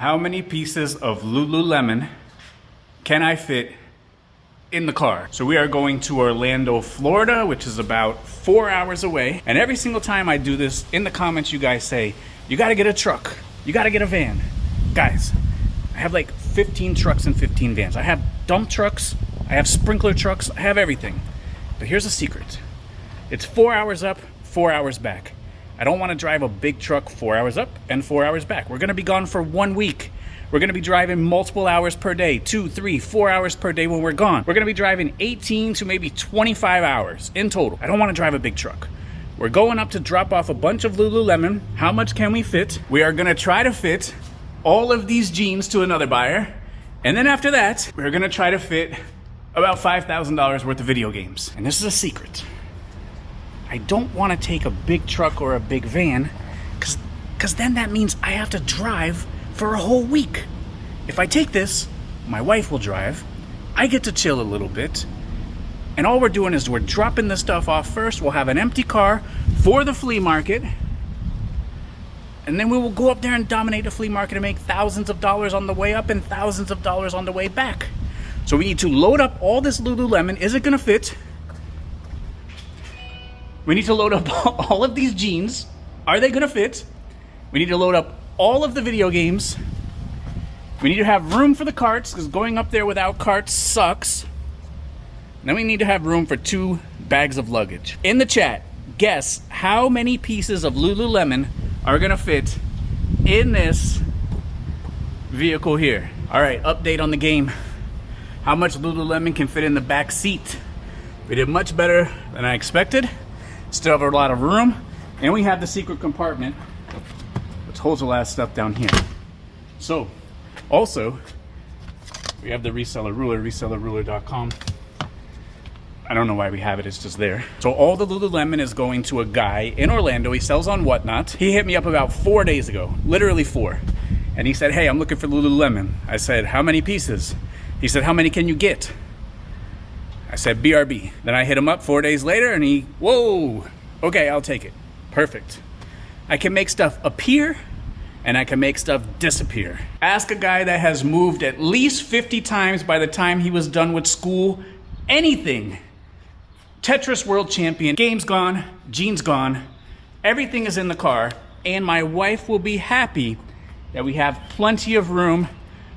How many pieces of Lululemon can I fit in the car? So we are going to Orlando, Florida, which is about 4 hours away. And every single time I do this, in the comments you guys say, you gotta get a truck, you gotta get a van. Guys, I have like 15 trucks and 15 vans. I have dump trucks, I have sprinkler trucks, I have everything. But here's a secret. It's 4 hours up, 4 hours back. I don't want to drive a big truck 4 hours up and 4 hours back. We're going to be gone for 1 week. We're going to be driving multiple hours per day, 2, 3, 4 hours per day when we're gone. We're going to be driving 18 to maybe 25 hours in total. I don't want to drive a big truck. We're going up to drop off a bunch of Lululemon. How much can we fit? We are going to try to fit all of these jeans to another buyer. And then after that, we're going to try to fit about $5,000 worth of video games. And this is a secret. I don't want to take a big truck or a big van because then that means I have to drive for a whole week. If I take this, my wife will drive, I get to chill a little bit, and all we're doing is we're dropping the stuff off first. We'll have an empty car for the flea market, and then we will go up there and dominate the flea market and make thousands of dollars on the way up and thousands of dollars on the way back. So we need to load up all this Lululemon. Is it gonna fit? We need to load up all of these jeans. Are they gonna fit? We need to load up all of the video games. We need to have room for the carts, because going up there without carts sucks. Then we need to have room for 2 bags of luggage. In the chat, guess how many pieces of Lululemon are gonna fit in this vehicle here. All right, update on the game. How much Lululemon can fit in the back seat? We did much better than I expected. Still have a lot of room, and we have the secret compartment which holds a lot of stuff down here. So also we have the reseller ruler, resellerruler.com. I don't know why we have it, it's just there. So all the Lululemon is going to a guy in Orlando. He sells on Whatnot. He hit me up about 4 days ago, literally 4, and he said, hey, I'm looking for Lululemon. I said, how many pieces? He said, how many can you get? I said, BRB. Then I hit him up 4 days later and he, whoa, okay, I'll take it. Perfect. I can make stuff appear and I can make stuff disappear. Ask a guy that has moved at least 50 times by the time he was done with school. Anything. Tetris world champion. Game's gone, jeans gone, everything is in the car, and my wife will be happy that we have plenty of room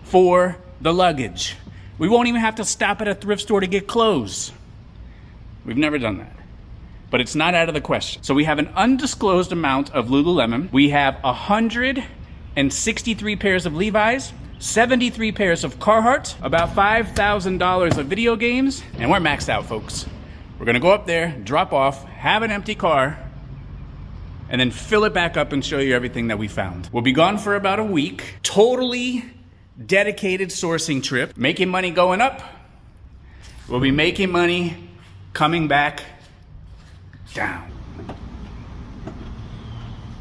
for the luggage. We won't even have to stop at a thrift store to get clothes. We've never done that. But it's not out of the question. So we have an undisclosed amount of Lululemon. We have 163 pairs of Levi's, 73 pairs of Carhartt, about $5,000 of video games, and we're maxed out, folks. We're gonna go up there, drop off, have an empty car, and then fill it back up and show you everything that we found. We'll be gone for about a week. Totally dedicated sourcing trip, making money going up. We'll be making money coming back down.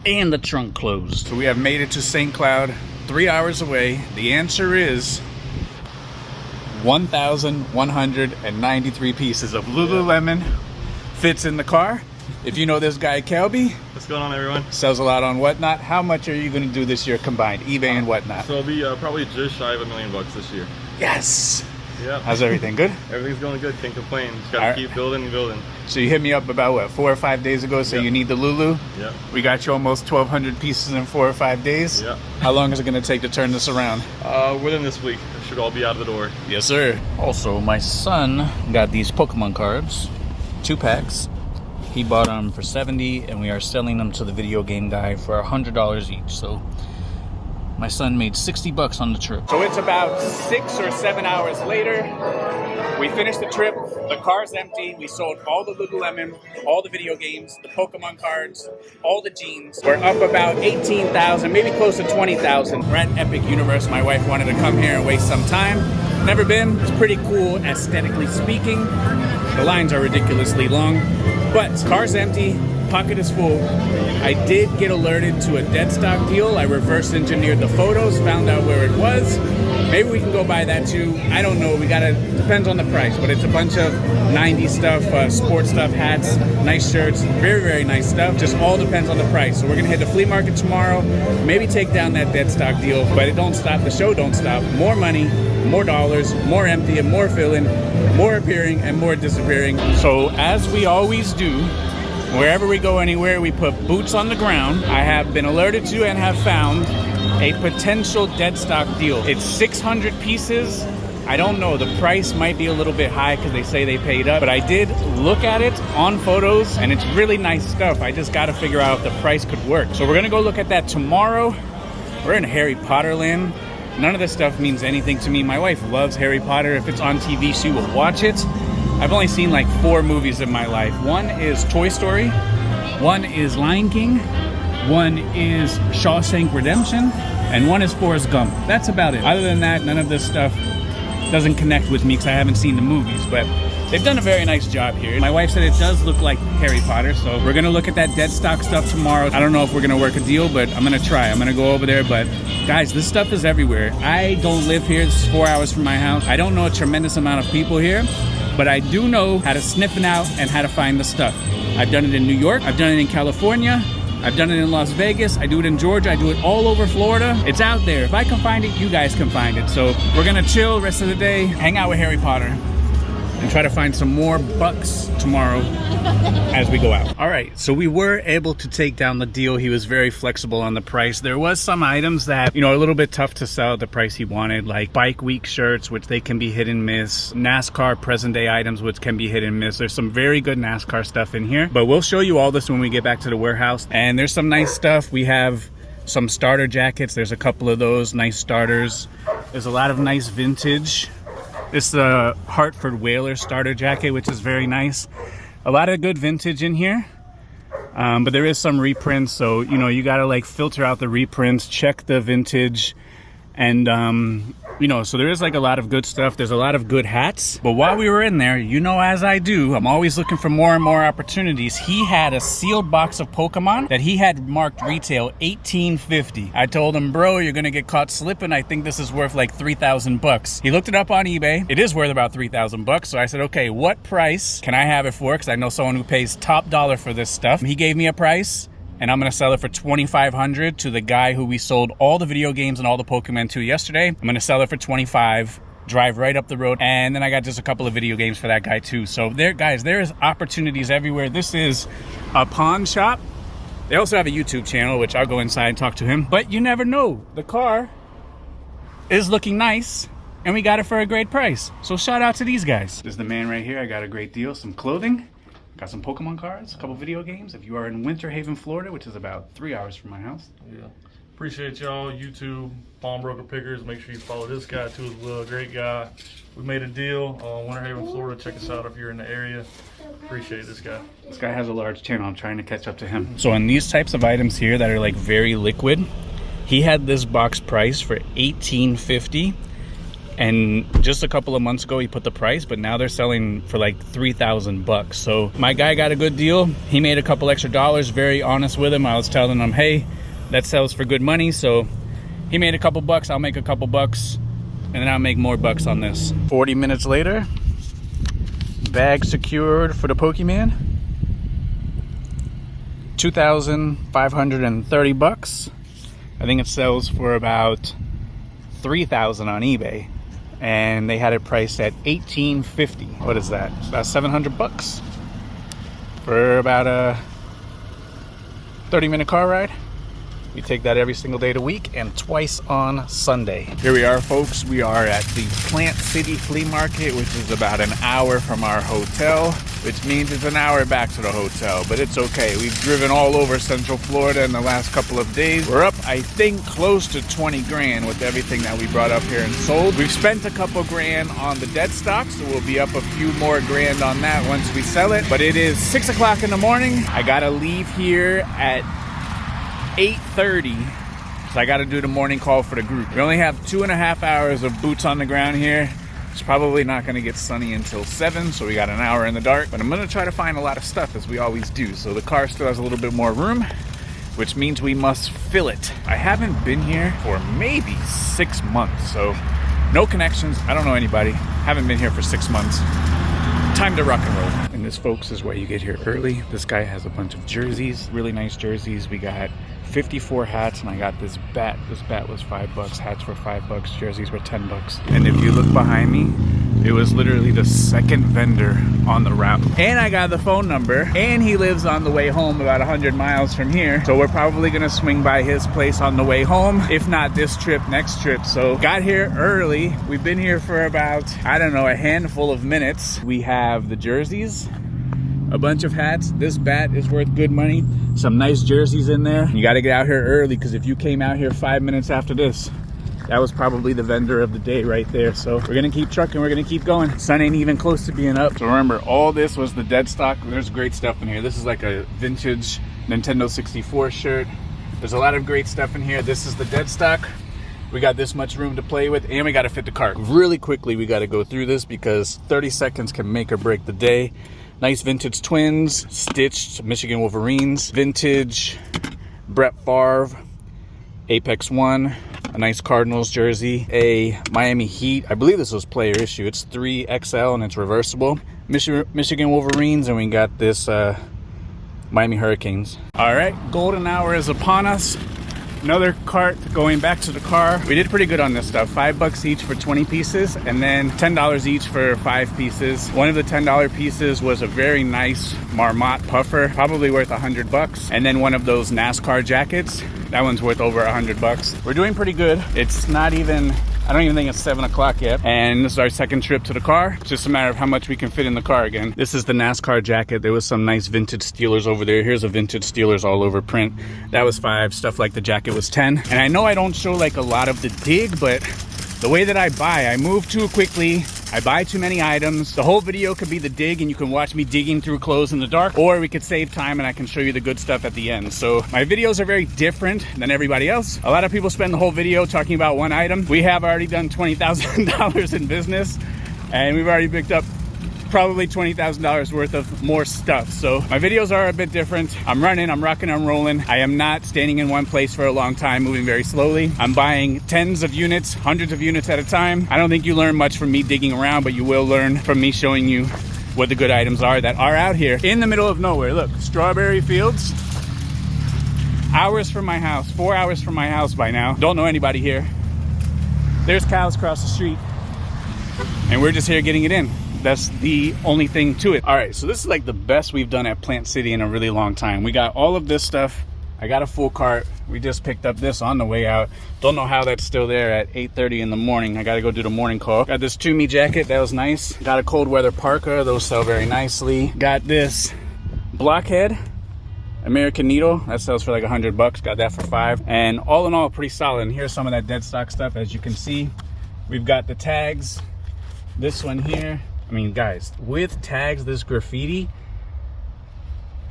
And the trunk closed. So we have made it to St. Cloud, 3 hours away. The answer is 1,193 pieces of Lululemon fits in the car. If you know this guy, Kelby. What's going on, everyone? Sells a lot on Whatnot. How much are you going to do this year combined, eBay and Whatnot? So it'll be probably just shy of $1 million this year. Yes! Yeah. How's everything? Good? Everything's going good. Can't complain. Just gotta keep building and building. So you hit me up about, what, 4 or 5 days ago, so you need the Lulu? Yeah. We got you almost 1,200 pieces in 4 or 5 days? Yeah. How long is it going to take to turn this around? Within this week. It should all be out of the door. Yes, sir. Also, my son got these Pokemon cards, 2 packs. He bought them for $70, and we are selling them to the video game guy for $100 each. So my son made $60 on the trip. So it's about 6 or 7 hours later. We finished the trip. The car's empty. We sold all the Lululemon, all the video games, the Pokemon cards, all the jeans. We're up about 18,000, maybe close to 20,000. We're at Epic Universe. My wife wanted to come here and waste some time. Never been. It's pretty cool, aesthetically speaking. The lines are ridiculously long, but car's empty. pocket is full. I did get alerted to a dead stock deal. I reverse engineered the photos, found out where it was. Maybe we can go buy that too. I don't know. Depends on the price, but it's a bunch of 90s stuff, sports stuff, hats, nice shirts, very, very nice stuff. Just all depends on the price. So we're gonna hit the flea market tomorrow, maybe take down that dead stock deal, but it don't stop. The show don't stop. More money, more dollars, more emptying, more filling, more appearing, and more disappearing. So as we always do, wherever we go anywhere, we put boots on the ground. I have been alerted to and have found a potential dead stock deal. It's 600 pieces. I don't know, the price might be a little bit high because they say they paid up, but I did look at it on photos and it's really nice stuff. I just got to figure out if the price could work. So we're gonna go look at that tomorrow. We're in Harry Potter land. None of this stuff means anything to me. My wife loves Harry Potter. If it's on TV, she will watch it. I've only seen like 4 movies in my life. One is Toy Story, one is Lion King, one is Shawshank Redemption, and one is Forrest Gump. That's about it. Other than that, none of this stuff doesn't connect with me because I haven't seen the movies, but they've done a very nice job here. My wife said it does look like Harry Potter, so we're gonna look at that dead stock stuff tomorrow. I don't know if we're gonna work a deal, but I'm gonna try. I'm gonna go over there, but guys, this stuff is everywhere. I don't live here. This is 4 hours from my house. I don't know a tremendous amount of people here, but I do know how to sniff it out and how to find the stuff. I've done it in New York. I've done it in California. I've done it in Las Vegas. I do it in Georgia. I do it all over Florida. It's out there. If I can find it, you guys can find it. So we're gonna chill rest of the day, hang out with Harry Potter, and try to find some more bucks tomorrow as we go out. All right, so we were able to take down the deal. He was very flexible on the price. There was some items that, are a little bit tough to sell at the price he wanted, like Bike Week shirts, which they can be hit and miss, NASCAR present day items, which can be hit and miss. There's some very good NASCAR stuff in here, but we'll show you all this when we get back to the warehouse. And there's some nice stuff. We have some starter jackets. There's a couple of those nice starters. There's a lot of nice vintage. It's the Hartford Whaler starter jacket, which is very nice. A lot of good vintage in here, but there is some reprints. So, you gotta like filter out the reprints, check the vintage, and so there is like a lot of good stuff. There's a lot of good hats. But while we were in there, as I do, I'm always looking for more and more opportunities. He had a sealed box of Pokemon that he had marked retail $18.50. I told him, bro, you're gonna get caught slipping. I think this is worth like 3,000 bucks. He looked it up on eBay. It is worth about 3,000 bucks. So I said, okay, what price can I have it for? Because I know someone who pays top dollar for this stuff. He gave me a price, and I'm gonna sell it for $2,500 to the guy who we sold all the video games and all the Pokemon to yesterday. I'm gonna sell it for $25, drive right up the road, and then I got just a couple of video games for that guy too. So there, guys, there's opportunities everywhere. This is a pawn shop. They also have a YouTube channel, which I'll go inside and talk to him. But you never know. The car is looking nice, and we got it for a great price. So shout out to these guys. This is the man right here. I got a great deal, some clothing. Got some Pokemon cards, a couple video games. If you are in Winter Haven, Florida, which is about 3 hours from my house. Yeah. Appreciate y'all, YouTube, Pawnbroker Pickers. Make sure you follow this guy too as well. Great guy. We made a deal on Winter Haven, Florida. Check us out if you're in the area. Appreciate this guy. This guy has a large channel. I'm trying to catch up to him. So on these types of items here that are like very liquid, he had this box price for $18.50. And just a couple of months ago, he put the price, but now they're selling for like 3,000 bucks. So my guy got a good deal. He made a couple extra dollars. Very honest with him. I was telling him, hey, that sells for good money. So he made a couple bucks. I'll make a couple bucks, and then I'll make more bucks on this. 40 minutes later, bag secured for the Pokemon. 2,530 bucks. I think it sells for about 3,000 on eBay. And they had it priced at $18.50. What is that? About 700 bucks for about a 30-minute car ride. We take that every single day of the week and twice on Sunday. Here we are, folks. We are at the Plant City Flea Market, which is about an hour from our hotel, which means it's an hour back to the hotel, but it's okay. We've driven all over Central Florida in the last couple of days. We're up, I think, close to 20 grand with everything that we brought up here and sold. We've spent a couple grand on the dead stock, so we'll be up a few more grand on that once we sell it. But it is 6 o'clock in the morning. I gotta leave here at 8:30, so I got to do the morning call for the group. We only have 2.5 hours of boots on the ground here. It's probably not gonna get sunny until 7, so we got an hour in the dark, but I'm gonna try to find a lot of stuff as we always do. So the car still has a little bit more room, which means we must fill it. I haven't been here for maybe 6 months, so no connections. I don't know anybody. Haven't been here for 6 months. Time to rock and roll. And this, folks, is why you get here early. This guy has a bunch of jerseys, really nice jerseys. We got 54 hats, and I got this bat. This bat was $5. Hats were $5. Jerseys were $10. And if you look behind me, it was literally the second vendor on the route. And I got the phone number, and he lives on the way home about 100 miles from here. So we're probably gonna swing by his place on the way home. If not this trip, next trip. So got here early. We've been here for about, I don't know, a handful of minutes. We have the jerseys, a bunch of hats. This bat is worth good money. Some nice jerseys in there. You got to get out here early, because if you came out here 5 minutes after this, that was probably the vendor of the day right there. So we're gonna keep trucking, we're gonna keep going. Sun ain't even close to being up. So remember, all this was the dead stock. There's great stuff in here. This is like a vintage Nintendo 64 shirt. There's a lot of great stuff in here. This is the dead stock. We got this much room to play with, and we got to fit the cart. Really quickly, we got to go through this because 30 seconds can make or break the day. Nice vintage Twins, stitched Michigan Wolverines, vintage Brett Favre, Apex One, a nice Cardinals jersey, a Miami Heat. I believe this was player issue. It's 3XL and it's reversible. Michigan Wolverines, and we got this Miami Hurricanes. All right, golden hour is upon us. Another cart going back to the car. We did pretty good on this stuff. $5 each for 20 pieces, and then $10 each for 5 pieces. One of the $10 pieces was a very nice Marmot puffer, probably worth $100. And then one of those NASCAR jackets. That one's worth over $100. We're doing pretty good. It's not even, I don't even think it's 7 o'clock yet. And this is our second trip to the car. It's just a matter of how much we can fit in the car again. This is the NASCAR jacket. There was some nice vintage Steelers over there. Here's a vintage Steelers all over print. That was 5. Stuff like the jacket was 10. And I know I don't show like a lot of the dig, but the way that I buy, I move too quickly. I buy too many items. The whole video could be the dig, and you can watch me digging through clothes in the dark, or we could save time and I can show you the good stuff at the end. So my videos are very different than everybody else. A lot of people spend the whole video talking about one item. We have already done $20,000 in business, and we've already picked up probably $20,000 worth of more stuff. So my videos are a bit different. I'm running, I'm rocking, I'm rolling. I am not standing in one place for a long time, moving very slowly. I'm buying tens of units, hundreds of units at a time. I don't think you learn much from me digging around, but you will learn from me showing you what the good items are that are out here in the middle of nowhere. Look, strawberry fields, hours from my house, 4 hours from my house by now. Don't know anybody here. There's cows across the street, and we're just here getting it in. That's the only thing to it. All right, so this is like the best we've done at Plant City in a really long time. We got all of this stuff. I got a full cart. We just picked up this on the way out. Don't know how that's still there at 8:30 in the morning. I gotta go do the morning call. Got this Toomey jacket, that was nice. Got a cold weather parka, those sell very nicely. Got this Blockhead American Needle, that sells for like $100. Got that for 5. And all in all, pretty solid. And here's some of that dead stock stuff. As you can see, we've got the tags. This one here, I mean, guys, with tags, this graffiti,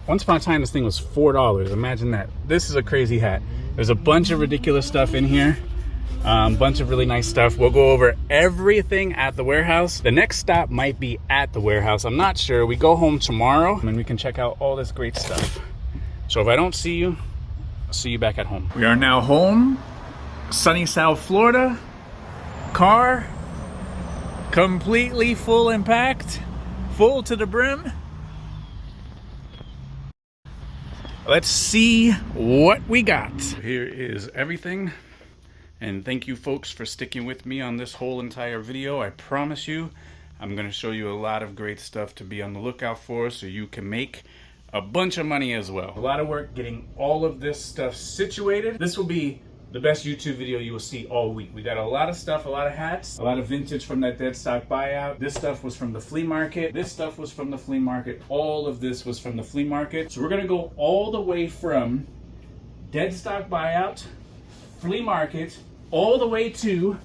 once upon a time, this thing was $4. Imagine that. This is a crazy hat. There's a bunch of ridiculous stuff in here. Bunch of really nice stuff. We'll go over everything at the warehouse. The next stop might be at the warehouse. I'm not sure. We go home tomorrow, and we can check out all this great stuff. So if I don't see you, I'll see you back at home. We are now home. Sunny South Florida. Car completely full and packed, full to the brim. Let's see what we got. Here is everything, and thank you folks for sticking with me on this whole entire video. I promise you I'm going to show you a lot of great stuff to be on the lookout for, so you can make a bunch of money as well. A lot of work getting all of this stuff situated. This will be the best YouTube video you will see all week. We got a lot of stuff, a lot of hats, a lot of vintage from that dead stock buyout. This stuff was from the flea market. This stuff was from the flea market. All of this was from the flea market. So we're gonna go all the way from dead stock buyout, flea market, all the way to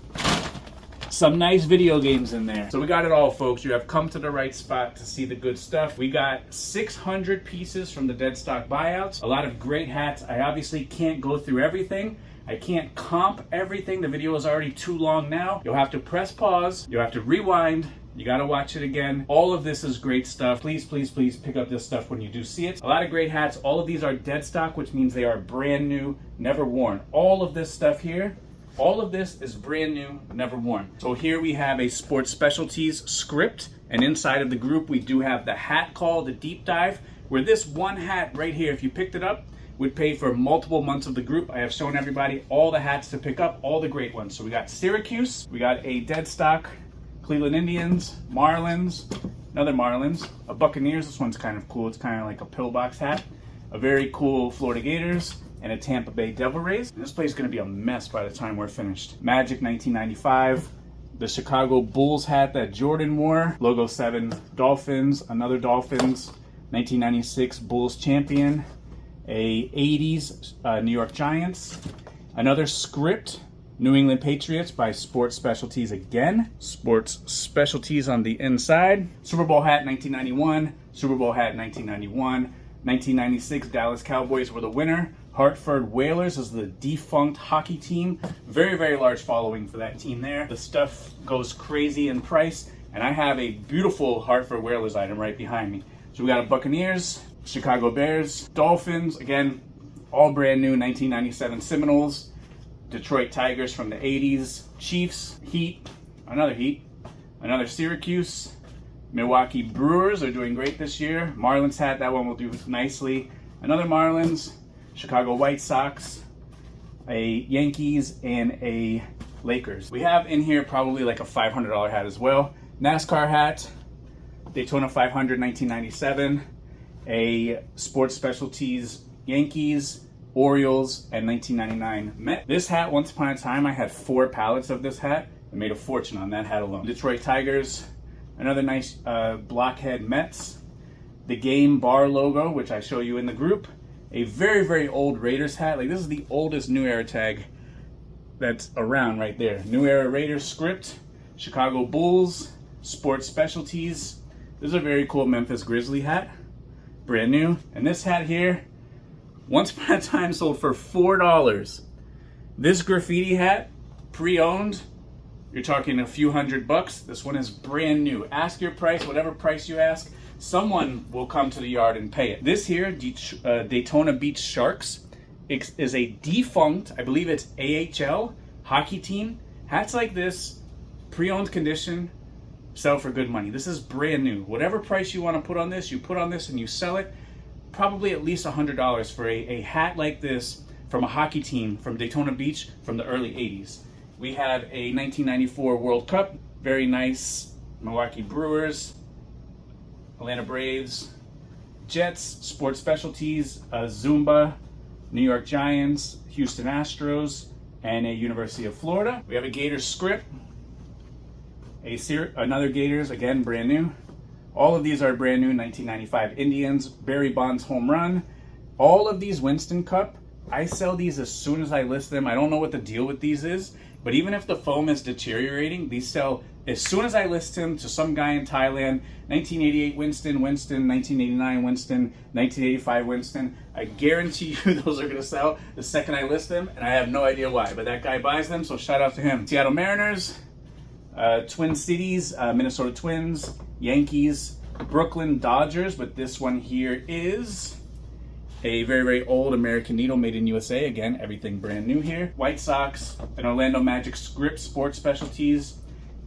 some nice video games in there. So we got it all, folks. You have come to the right spot to see the good stuff. We got 600 pieces from the dead stock buyouts, a lot of great hats. I obviously can't go through everything, I can't comp everything. The video is already too long now. You'll have to press pause. You'll have to rewind. You gotta watch it again. All of this is great stuff. Please, please, please pick up this stuff when you do see it. A lot of great hats. All of these are dead stock, which means they are brand new, never worn. All of this stuff here, all of this is brand new, never worn. So here we have a Sports Specialties script, and inside of the group we do have the hat called the Deep Dive, where this one hat right here, if you picked it up, would pay for multiple months of the group. I have shown everybody all the hats to pick up, all the great ones. So we got Syracuse, we got a dead stock Cleveland Indians, Marlins, another Marlins, a Buccaneers. This one's kind of cool. It's kind of like a pillbox hat. A very cool Florida Gators, and a Tampa Bay Devil Rays. And this place is going to be a mess by the time we're finished. Magic 1995, the Chicago Bulls hat that Jordan wore, Logo 7 Dolphins, another Dolphins, 1996 Bulls champion, a 80s New York Giants, another script, New England Patriots by Sports Specialties again. Sports Specialties on the inside. Super Bowl hat 1991, Super Bowl hat 1991, 1996 Dallas Cowboys were the winner. Hartford Whalers is the defunct hockey team. Very, very large following for that team there. The stuff goes crazy in price, and I have a beautiful Hartford Whalers item right behind me. So we got a Buccaneers, Chicago Bears, Dolphins, again, all brand new 1997 Seminoles, Detroit Tigers from the 80s, Chiefs, Heat, another Syracuse, Milwaukee Brewers are doing great this year. Marlins hat, that one will do nicely. Another Marlins, Chicago White Sox, a Yankees, and a Lakers. We have in here probably like a $500 hat as well. NASCAR hat, Daytona 500 1997, a Sports Specialties Yankees, Orioles, and 1999 Met. This hat, once upon a time, I had 4 pallets of this hat. I made a fortune on that hat alone. Detroit Tigers, another nice blockhead Mets, the Game Bar logo, which I show you in the group, a very, very old Raiders hat. Like, this is the oldest New Era tag that's around right there. New Era Raiders script, Chicago Bulls, Sports Specialties. This is a very cool Memphis Grizzly hat, brand new. And this hat here, once upon a time sold for $4. This graffiti hat, pre-owned, you're talking a few $100. This one is brand new. Ask your price, whatever price you ask, someone will come to the yard and pay it. This here, Daytona Beach Sharks, is a defunct, I believe it's AHL hockey team. Hats like this, pre-owned condition, sell for good money. This is brand new. Whatever price you want to put on this, you put on this and you sell it. Probably at least $100 for a hat like this from a hockey team from Daytona Beach from the early 80s. We have a 1994 World Cup, very nice Milwaukee Brewers, Atlanta Braves, Jets, Sports Specialties, Zumba, New York Giants, Houston Astros, and a University of Florida. We have a Gators script, another Gators, again brand new. All of these are brand new, 1995 Indians, Barry Bonds home run. All of these Winston Cup, I sell these as soon as I list them. I don't know what the deal with these is, but even if the foam is deteriorating, these sell as soon as I list them to some guy in Thailand. 1988 Winston, 1989 Winston, 1985 Winston. I guarantee you those are gonna sell the second I list them, and I have no idea why, but that guy buys them, so shout out to him. Seattle Mariners, Twin Cities, Minnesota Twins, Yankees, Brooklyn Dodgers, but this one here is a very, very old American Needle made in USA. Again, everything brand new here. White Sox, an Orlando Magic script, Sports Specialties,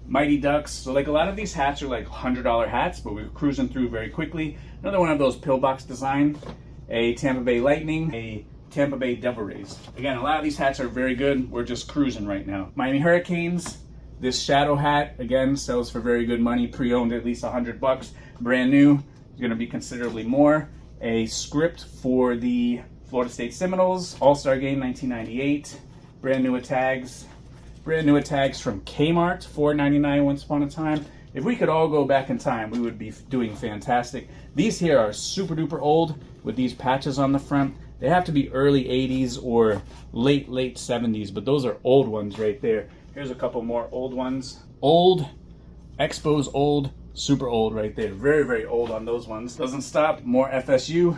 Mighty Ducks. So like a lot of these hats are like $100 hats, but we're cruising through very quickly. Another one of those pillbox design, a Tampa Bay Lightning, a Tampa Bay Devil Rays. Again, a lot of these hats are very good. We're just cruising right now. Miami Hurricanes. This Shadow hat, again, sells for very good money, pre-owned at least $100, brand new, it's gonna be considerably more. A script for the Florida State Seminoles, All-Star Game 1998, brand new tags from Kmart, $4.99 once upon a time. If we could all go back in time, we would be doing fantastic. These here are super duper old with these patches on the front. They have to be early 80s or late 70s, but those are old ones right there. Here's a couple more old ones. Old, Expos old, super old right there. Very, very old on those ones. Doesn't stop, more FSU.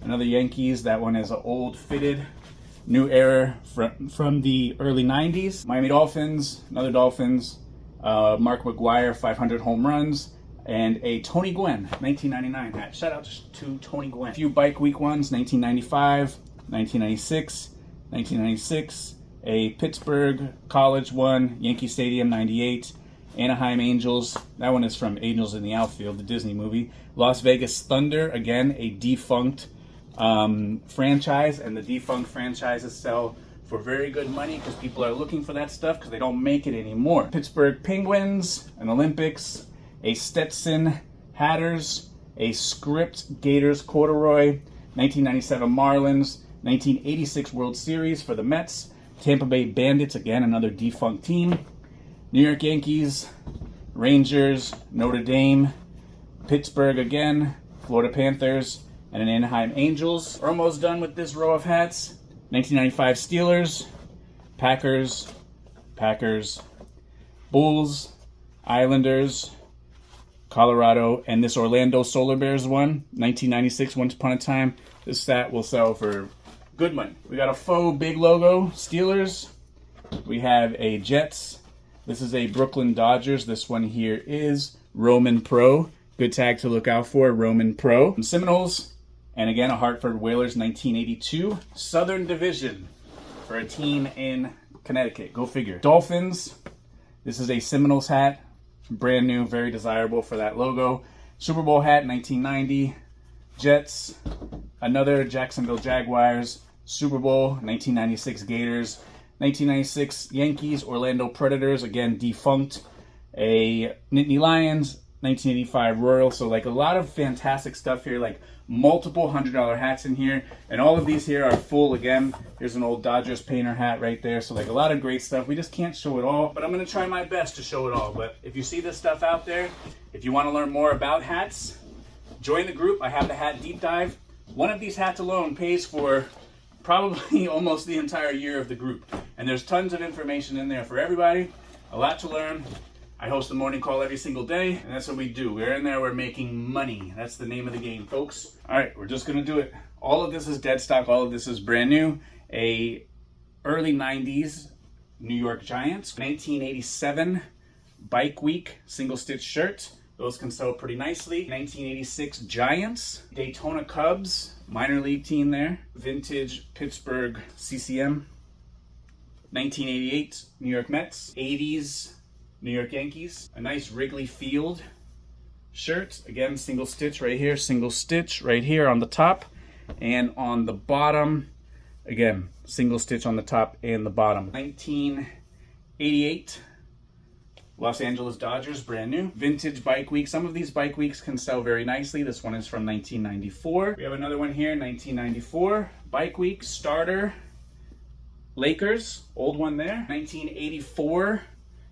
Another Yankees, that one is an old fitted New era from the early 90s. Miami Dolphins, another Dolphins. Mark McGuire, 500 home runs. And a Tony Gwynn, 1999 hat. Shout out to Tony Gwynn. A few bike week ones, 1995, 1996, 1996. A Pittsburgh College one, Yankee Stadium, 98. Anaheim Angels, that one is from Angels in the Outfield, the Disney movie. Las Vegas Thunder, again, a defunct franchise, and the defunct franchises sell for very good money because people are looking for that stuff because they don't make it anymore. Pittsburgh Penguins, an Olympics, a Stetson Hatters, a Script Gators Corduroy, 1997 Marlins, 1986 World Series for the Mets, Tampa Bay Bandits, again, another defunct team, New York Yankees, Rangers, Notre Dame, Pittsburgh again, Florida Panthers, and an Anaheim Angels. We're almost done with this row of hats. 1995 Steelers, Packers, Bulls, Islanders, Colorado, and this Orlando Solar Bears one, 1996, Once Upon a Time. This hat will sell for good money. We got a faux big logo, Steelers. We have a Jets. This is a Brooklyn Dodgers. This one here is Roman Pro. Good tag to look out for, Roman Pro. Seminoles, and again, a Hartford Whalers, 1982. Southern Division for a team in Connecticut. Go figure. Dolphins. This is a Seminoles hat. Brand new, very desirable for that logo. Super Bowl hat, 1990. Jets. Another Jacksonville Jaguars. Super Bowl, 1996 Gators. 1996 Yankees, Orlando Predators, again defunct. A Nittany Lions, 1985 Royal. So like a lot of fantastic stuff here, like multiple $100 hats in here, and all of these here are full. Again, here's an old Dodgers painter hat right there. So like a lot of great stuff. We just can't show it all, but I'm gonna try my best to show it all. But if you see this stuff out there, if you want to learn more about hats, join the group. I have the hat deep dive. One of these hats alone pays for probably almost the entire year of the group. And there's tons of information in there for everybody. A lot to learn. I host a morning call every single day, and that's what we do. We're in there, we're making money. That's the name of the game, folks. All right, we're just gonna do it. All of this is dead stock. All of this is brand new. A early 90s New York Giants, 1987 Bike Week single stitch shirt. Those can sell pretty nicely. 1986 Giants, Daytona Cubs, minor league team there. Vintage Pittsburgh CCM. 1988 New York Mets. 80s New York Yankees. A nice Wrigley Field shirt. Again, single stitch right here, single stitch right here on the top. And on the bottom, again, single stitch on the top and the bottom. 1988 Los Angeles Dodgers, brand new. Vintage Bike Week. Some of these Bike Weeks can sell very nicely. This one is from 1994. We have another one here, 1994. Bike Week, starter, Lakers, old one there. 1984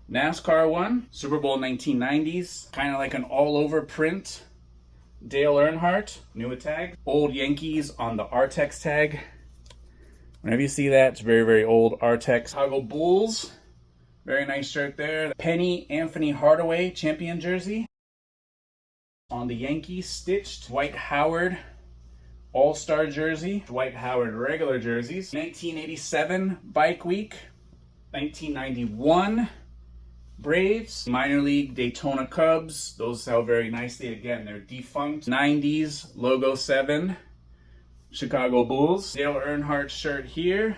NASCAR one. Super Bowl 1990s. Kind of like an all-over print. Dale Earnhardt, new tag. Old Yankees on the Artex tag. Whenever you see that, it's very, very old. Artex. Chicago Bulls. Very nice shirt there. Penny Anthony Hardaway champion jersey. On the Yankees, stitched. Dwight Howard All-Star jersey. Dwight Howard regular jerseys. 1987 Bike Week. 1991 Braves. Minor League Daytona Cubs. Those sell very nicely. Again, they're defunct. 90s Logo 7 Chicago Bulls. Dale Earnhardt shirt here.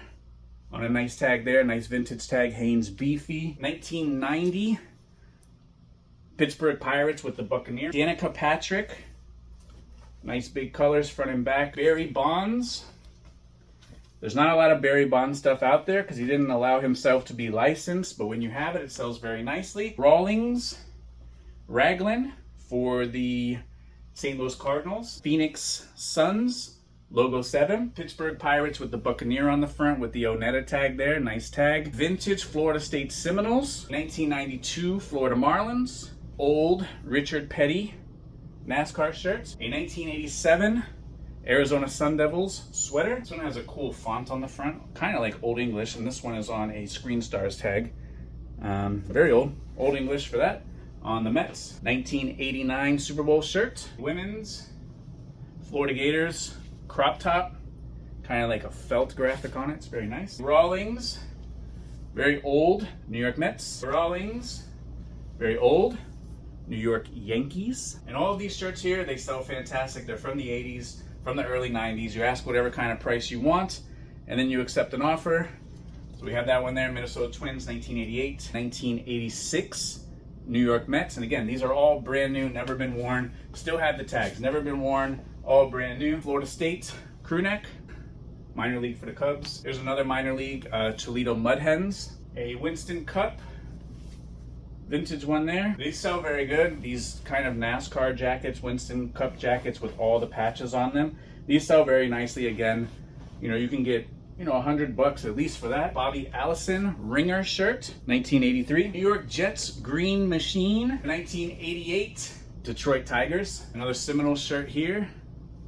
On a nice tag there, nice vintage tag, Haynes Beefy. 1990, Pittsburgh Pirates with the Buccaneer. Danica Patrick, nice big colors front and back. Barry Bonds. There's not a lot of Barry Bonds stuff out there because he didn't allow himself to be licensed, but when you have it, it sells very nicely. Rawlings, Raglan for the St. Louis Cardinals. Phoenix Suns. Logo 7. Pittsburgh Pirates with the Buccaneer on the front with the Onetta tag there. Nice tag. Vintage Florida State Seminoles. 1992 Florida Marlins. Old Richard Petty NASCAR shirts. A 1987 Arizona Sun Devils sweater. This one has a cool font on the front. Kind of like Old English. And this one is on a Screen Stars tag. Very old. Old English for that. On the Mets. 1989 Super Bowl shirt. Women's Florida Gators crop top, kind of like a felt graphic on it. It's very nice. Rawlings, very old New York Mets. Rawlings, very old New York Yankees. And all of these shirts here, they sell fantastic. They're from the 80s, from the early 90s. You ask whatever kind of price you want, and then you accept an offer. So we have that one there, Minnesota Twins, 1988, 1986. New York Mets, and again, these are all brand new, never been worn, still have the tags, never been worn, all brand new. Florida State crew neck, minor league for the Cubs. There's another minor league, Toledo Mud Hens. A Winston Cup, vintage one there. These sell very good. These kind of NASCAR jackets, Winston Cup jackets with all the patches on them. These sell very nicely. Again, you know, you can get $100 at least for that. Bobby Allison Ringer shirt, 1983. New York Jets Green Machine, 1988. Detroit Tigers. Another Seminole shirt here,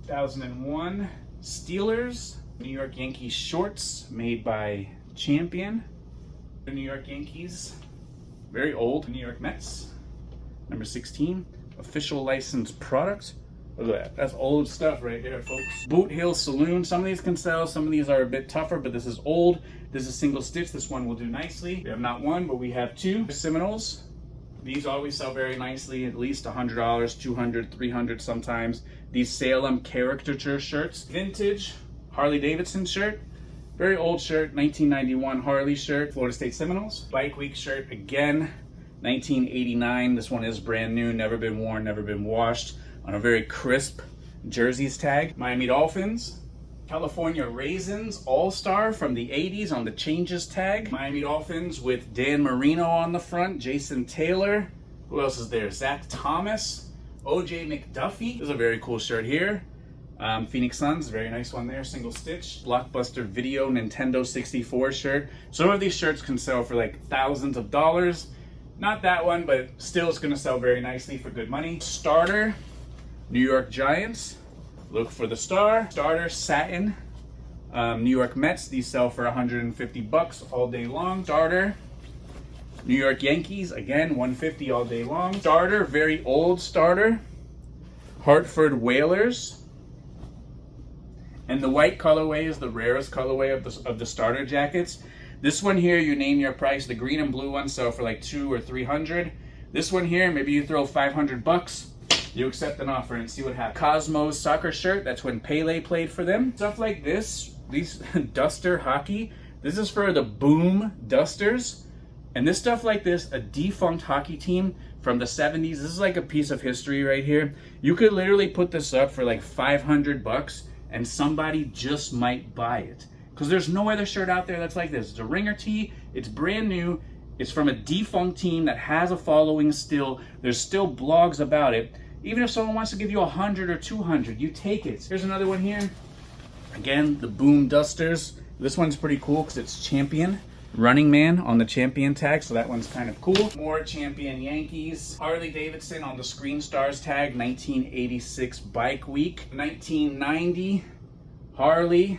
2001. Steelers. New York Yankees shorts made by Champion. The New York Yankees. Very old. New York Mets, number 16. Official licensed product. Look at that. That's old stuff right there, folks. Boot Hill Saloon. Some of these can sell. Some of these are a bit tougher, but this is old. This is single stitch. This one will do nicely. We have not one, but we have two. Seminoles. These always sell very nicely, at least $100, $200, $300 sometimes. These Salem caricature shirts. Vintage Harley Davidson shirt. Very old shirt, 1991 Harley shirt. Florida State Seminoles. Bike Week shirt again, 1989. This one is brand new, never been worn, never been washed. On a very crisp jerseys tag. Miami Dolphins. California Raisins All-Star from the 80s on the changes tag. Miami Dolphins with Dan Marino on the front. Jason Taylor. Who else is there? Zach Thomas. OJ McDuffie. This is a very cool shirt here. Phoenix Suns, very nice one there, single stitch. Blockbuster Video Nintendo 64 shirt. Some of these shirts can sell for like thousands of dollars. Not that one, but still it's gonna sell very nicely for good money. Starter. New York Giants, look for the star. Starter satin, New York Mets, these sell for $150 all day long. Starter, New York Yankees, again, $150 all day long. Starter, very old starter, Hartford Whalers. And the white colorway is the rarest colorway of the starter jackets. This one here, you name your price. The green and blue ones sell for like $200 or $300. This one here, maybe you throw $500. You accept an offer and see what happens. Cosmos soccer shirt, that's when Pele played for them. Stuff like this, these Duster hockey, this is for the Boom Dusters. And this stuff like this, a defunct hockey team from the 70s, this is like a piece of history right here. You could literally put this up for like $500 and somebody just might buy it. Because there's no other shirt out there that's like this. It's a Ringer tee, it's brand new, it's from a defunct team that has a following still. There's still blogs about it. Even if someone wants to give you 100 or 200, you take it. Here's another one here. Again, the Boom Dusters. This one's pretty cool because it's Champion. Running Man on the Champion tag, so that one's kind of cool. More Champion Yankees. Harley Davidson on the Screen Stars tag, 1986 Bike Week. 1990 Harley.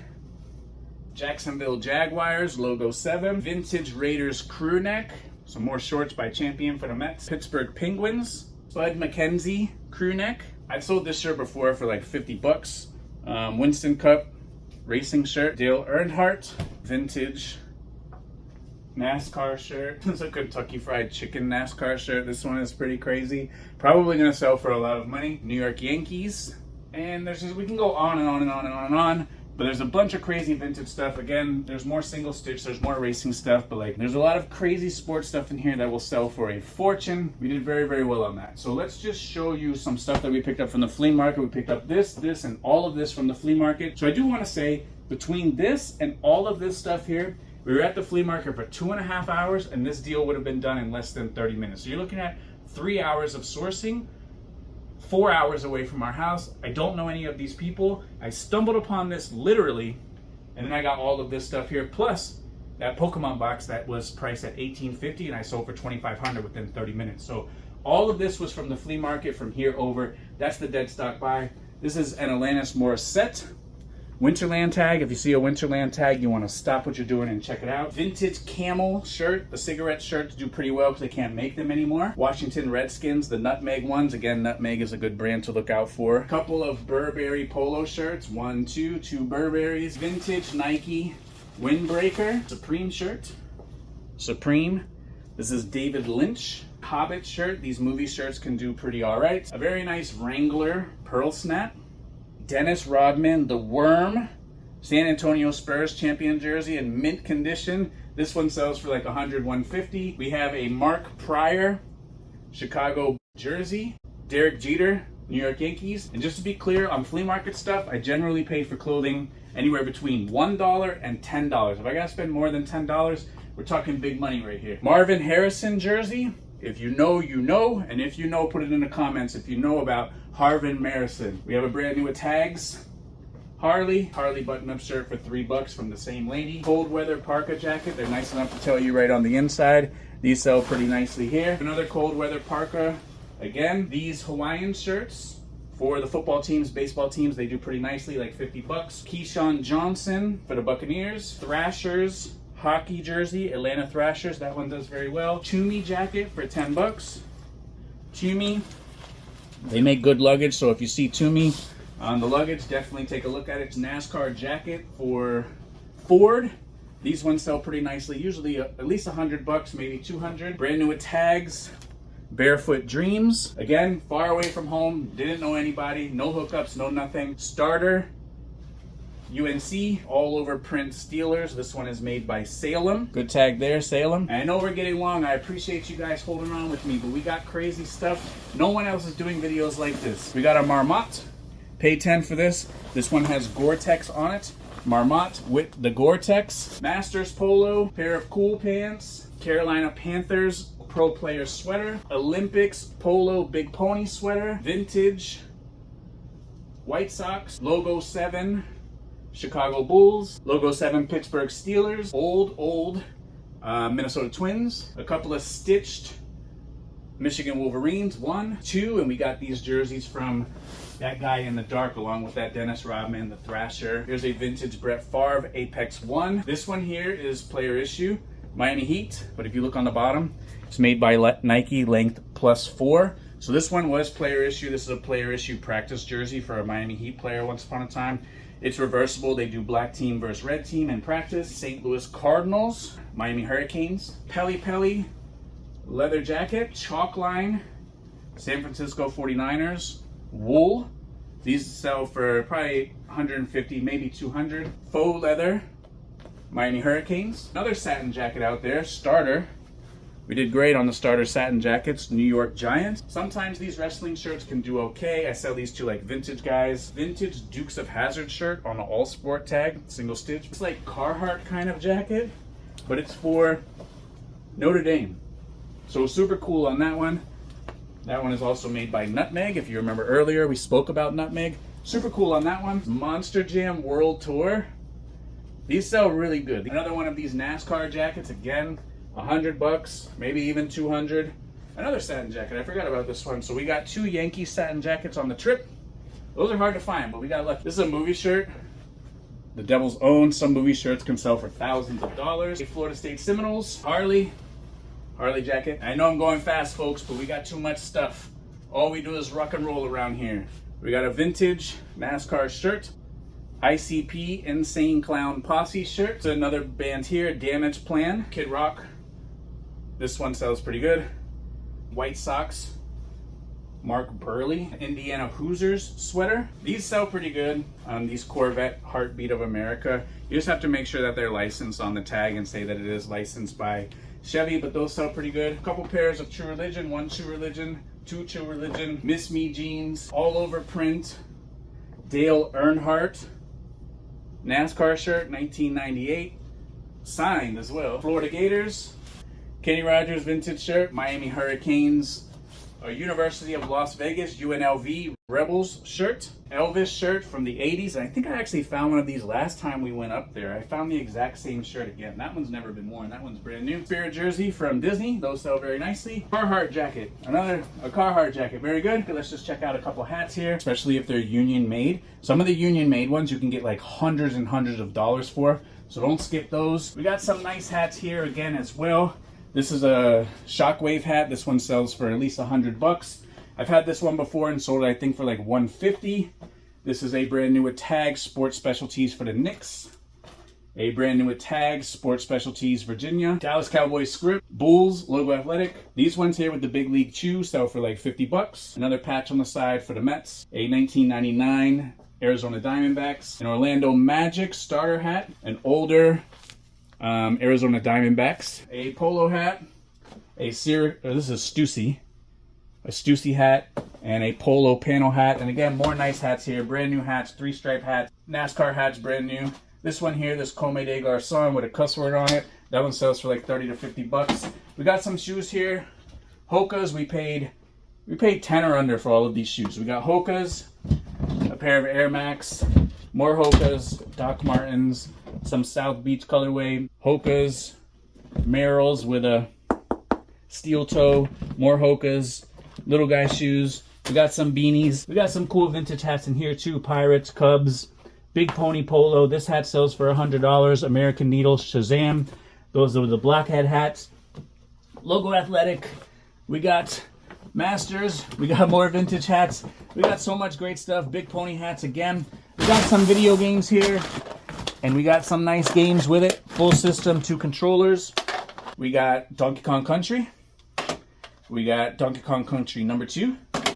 Jacksonville Jaguars, logo 7. Vintage Raiders crew neck. Some more shorts by Champion for the Mets. Pittsburgh Penguins. Bud McKenzie crew neck. I've sold this shirt before for like $50. Winston Cup racing shirt. Dale Earnhardt vintage NASCAR shirt. It's a Kentucky Fried Chicken NASCAR shirt. This one is pretty crazy. Probably gonna sell for a lot of money. New York Yankees. And there's just, we can go on and on and on and on and on. But there's a bunch of crazy vintage stuff. Again, there's more single stitch, there's more racing stuff, but like there's a lot of crazy sports stuff in here that will sell for a fortune. We did very, very well on that. So let's just show you some stuff that we picked up from the flea market. We picked up this, and all of this from the flea market. So I do want to say, between this and all of this stuff here, we were at the flea market for 2.5 hours, and this deal would have been done in less than 30 minutes. So you're looking at 3 hours of sourcing, 4 hours away from our house. I don't know any of these people. I stumbled upon this literally, and then I got all of this stuff here, plus that Pokemon box that was priced at $18.50 and I sold for $2,500 within 30 minutes. So all of this was from the flea market from here over. That's the dead stock buy. This is an Alanis Morissette Winterland tag. If you see a Winterland tag, you want to stop what you're doing and check it out. Vintage camel shirt. The cigarette shirts do pretty well because they can't make them anymore. Washington Redskins, the nutmeg ones. Again, nutmeg is a good brand to look out for. A couple of Burberry polo shirts. Two Burberrys. Vintage Nike windbreaker. Supreme shirt. Supreme. This is David Lynch. Hobbit shirt. These movie shirts can do pretty all right. A very nice Wrangler pearl snap. Dennis Rodman, the Worm, San Antonio Spurs champion jersey in mint condition. This one sells for like $100, $150. We have a Mark Pryor, Chicago jersey. Derek Jeter, New York Yankees. And just to be clear, on flea market stuff, I generally pay for clothing anywhere between $1 and $10. If I gotta spend more than $10, we're talking big money right here. Marvin Harrison jersey. If you know, you know. And if you know, put it in the comments if you know about Harvin Marison. We have a brand new with tags. Harley button-up shirt for $3 from the same lady. Cold weather parka jacket. They're nice enough to tell you right on the inside. These sell pretty nicely here. Another cold weather parka. Again, these Hawaiian shirts for the football teams, baseball teams, they do pretty nicely, like $50. Keyshawn Johnson for the Buccaneers. Thrashers hockey jersey, Atlanta Thrashers. That one does very well. Toomey jacket for $10. Toomey. They make good luggage, so if you see Toomey on the luggage, definitely take a look at it. It's NASCAR jacket for Ford. These ones sell pretty nicely, usually at least $100, maybe $200. Brand new with tags. Barefoot Dreams. Again, far away from home, didn't know anybody, no hookups, no nothing. Starter. UNC, all over print Steelers. This one is made by Salem. Good tag there, Salem. And I know we're getting long. I appreciate you guys holding on with me, but we got crazy stuff. No one else is doing videos like this. We got a Marmot. Pay 10 for this. This one has Gore-Tex on it. Marmot with the Gore-Tex. Masters polo, pair of cool pants. Carolina Panthers pro player sweater. Olympics polo big pony sweater. Vintage White Sox. Logo 7. Chicago Bulls, Logo 7 Pittsburgh Steelers, old Minnesota Twins, a couple of stitched Michigan Wolverines, 1, 2, and we got these jerseys from that guy in the dark along with that Dennis Rodman, the Thrasher. Here's a vintage Brett Favre Apex 1. This one here is player issue, Miami Heat, but if you look on the bottom, it's made by Nike, length +4. So this one was player issue. This is a player issue practice jersey for a Miami Heat player once upon a time. It's reversible. They do black team versus red team in practice. St. Louis Cardinals, Miami Hurricanes, Peli leather jacket, chalk line, San Francisco 49ers, wool. These sell for probably $150, maybe $200. Faux leather, Miami Hurricanes. Another satin jacket out there, starter. We did great on the starter satin jackets, New York Giants. Sometimes these wrestling shirts can do okay. I sell these to like vintage guys. Vintage Dukes of Hazzard shirt on the all sport tag, single stitch. It's like Carhartt kind of jacket, but it's for Notre Dame. So super cool on that one. That one is also made by Nutmeg. If you remember earlier, we spoke about Nutmeg. Super cool on that one. Monster Jam World Tour. These sell really good. Another one of these NASCAR jackets, again, $100, maybe even $200. Another satin jacket. I forgot about this one. So we got 2 Yankee satin jackets on the trip. Those are hard to find, but we got lucky. This is a movie shirt. The Devils own. Some movie shirts can sell for thousands of dollars. Florida State Seminoles. Harley jacket. I know I'm going fast, folks, but we got too much stuff. All we do is rock and roll around here. We got a vintage NASCAR shirt. ICP Insane Clown Posse shirt. So another band here, Damage Plan. Kid Rock. This one sells pretty good. White Sox, Mark Burley, Indiana Hoosiers sweater. These sell pretty good. These Corvette Heartbeat of America. You just have to make sure that they're licensed on the tag and say that it is licensed by Chevy, but those sell pretty good. A couple pairs of True Religion, 1 True Religion, 2 True Religion, Miss Me jeans, all over print. Dale Earnhardt NASCAR shirt, 1998, signed as well. Florida Gators, Kenny Rogers vintage shirt, Miami Hurricanes a University of Las Vegas, UNLV Rebels shirt, Elvis shirt from the 80s. And I think I actually found one of these last time we went up there. I found the exact same shirt again. That one's never been worn. That one's brand new. Spirit jersey from Disney. Those sell very nicely. Carhartt jacket. A Carhartt jacket. Very good. Okay, let's just check out a couple hats here, especially if they're union made. Some of the union made ones you can get like hundreds and hundreds of dollars for. So don't skip those. We got some nice hats here again as well. This is a Shockwave hat. This one sells for at least $100. I've had this one before and sold it, I think, for like $150. This is a brand new Tag Sports Specialties for the Knicks. A brand new Tag Sports Specialties Virginia. Dallas Cowboys script. Bulls Logo Athletic. These ones here with the Big League Chew sell for like $50. Another patch on the side for the Mets. A 1999 Arizona Diamondbacks. An Orlando Magic starter hat. An older Arizona Diamondbacks. A polo hat. This is a Stussy. A Stussy hat. And a polo panel hat. And again, more nice hats here. Brand new hats. 3-stripe hats. NASCAR hats, brand new. This one here, this Comme des Garçons with a cuss word on it. That one sells for like $30 to $50. We got some shoes here. Hoka's, we paid 10 or under for all of these shoes. We got Hoka's, a pair of Air Max, more Hoka's, Doc Martens, some South Beach colorway, Hoka's, Merrell's with a steel toe, more Hoka's, little guy shoes. We got some beanies. We got some cool vintage hats in here too. Pirates, Cubs, Big Pony Polo. This hat sells for $100. American Needle, Shazam. Those are the blockhead hats. Logo Athletic. We got Masters. We got more vintage hats. We got so much great stuff. Big Pony hats again. We got some video games here. And we got some nice games with it. Full system, 2 controllers. We got Donkey Kong Country. We got Donkey Kong Country number 2.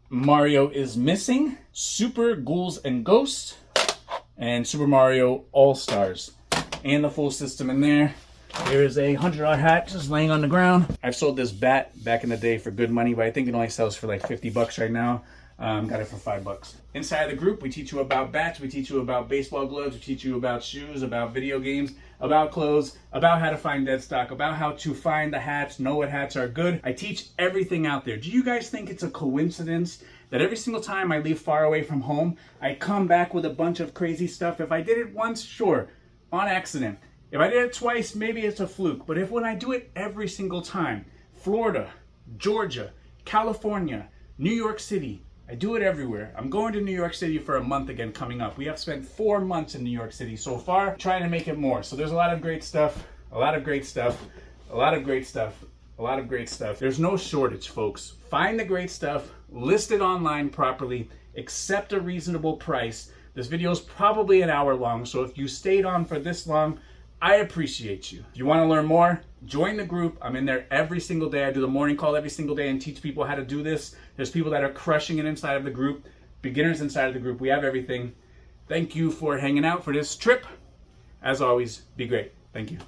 Mario is Missing. Super Ghouls and Ghosts. And Super Mario All-Stars. And the full system in there. There is a $100 hat just laying on the ground. I've sold this bat back in the day for good money, but I think it only sells for like $50 right now. Got it for $5. Inside the group, we teach you about bats, we teach you about baseball gloves, we teach you about shoes, about video games, about clothes, about how to find dead stock, about how to find the hats, know what hats are good. I teach everything out there. Do you guys think it's a coincidence that every single time I leave far away from home, I come back with a bunch of crazy stuff? If I did it once, sure, on accident. If I did it twice, maybe it's a fluke. But when I do it every single time, Florida, Georgia, California, New York City, I do it everywhere. I'm going to New York City for a month again coming up. We have spent 4 months in New York City so far, trying to make it more. So there's a lot of great stuff, a lot of great stuff, a lot of great stuff, a lot of great stuff. There's no shortage, folks. Find the great stuff, list it online properly, accept a reasonable price. This video is probably an hour long, so if you stayed on for this long, I appreciate you. If you want to learn more, join the group. I'm in there every single day. I do the morning call every single day and teach people how to do this. There's people that are crushing it inside of the group, beginners inside of the group. We have everything. Thank you for hanging out for this trip. As always, be great. Thank you.